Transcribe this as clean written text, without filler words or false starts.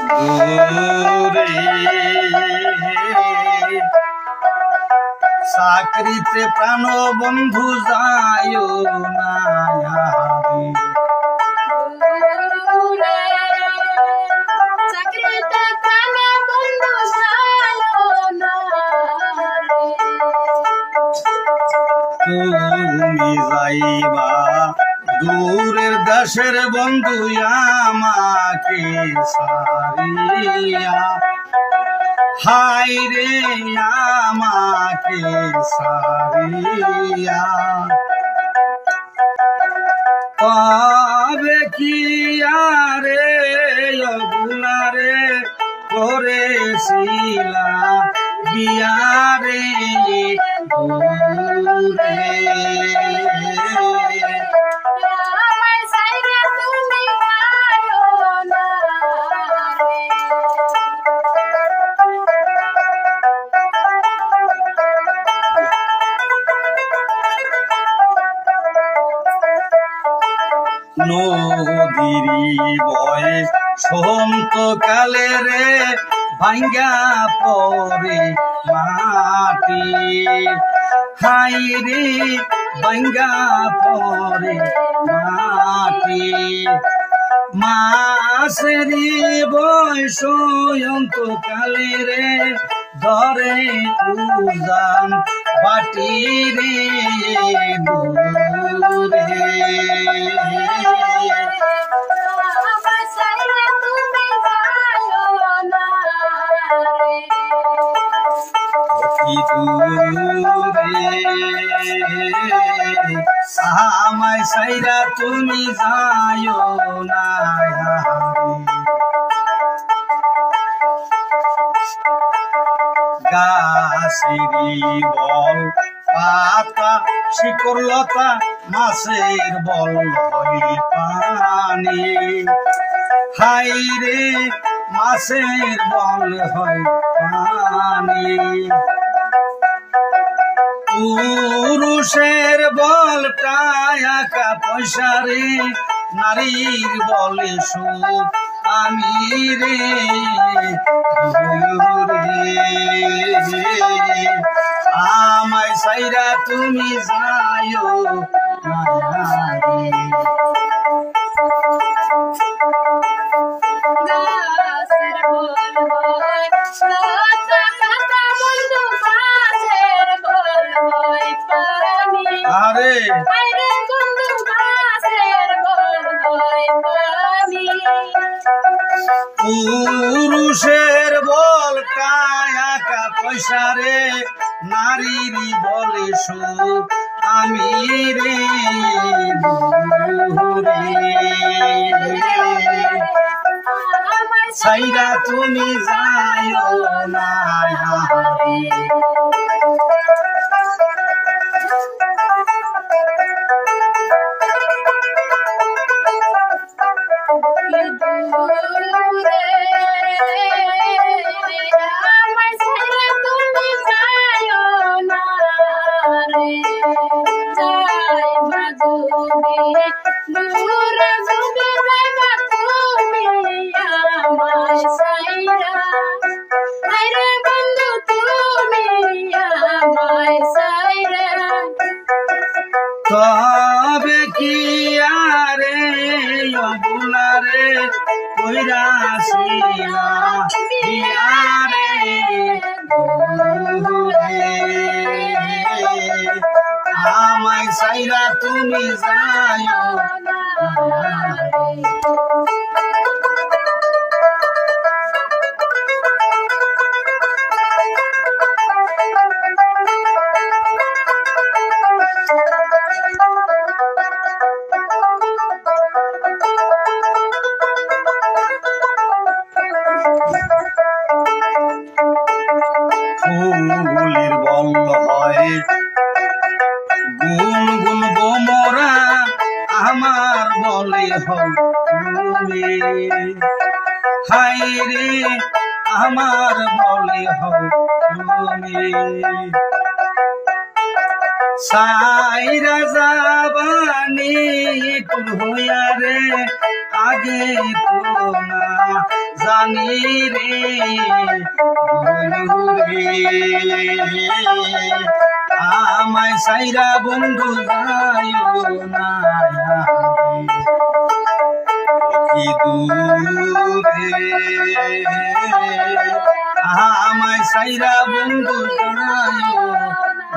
দূরে চাকরিতে প্রাণ বন্ধু যায় না তুমি যাইবা দূরের দেশের বন্ধু আমাকে সারিয়া হাই রে আমাকে সারিয়া তবে কি আরে গুনারে করেছিলা বিয়ারে দূরে নদীরি বয়ে সন্ত কালে রে ভাঙ্গা পরে মাটি হাই রে ভাঙ্গা পরে মাটি মাসেরি বয়সন্ত কালে রে ধরে উজান বাটি রে দূরে আমায় সাইরা তুমি যাইও না গাছেরি বল পাতা শিকড় লতা মাছের বল হয় পানি হাই রে মাছের বল হয় পানি পুরুষের বল টাকা পয়সা রে নারীর বলে সুখ আমি রে আমায় সাইরা তুমি যাইও আরে পুরুষের বল টাকা পয়সা রে নারীর বলে সুখ আমি রে সাইরা তুমি যাইও না তবে কি আরে গুনারে কইরাছিলা বিয়ারে আমায় সাইরা তুমি যাইও ফুলের বল হয় গুন গুন বোমরা আমার বলে তুমি হাই রে আমার বলে তুমি সাইরা যাবানি হইয়া রে আগে তো না জানি রে বন্ধুরে আমায় সাইরা বন্ধু যাইও না কি দূরে আমায় সাইরা বন্ধু যাইও না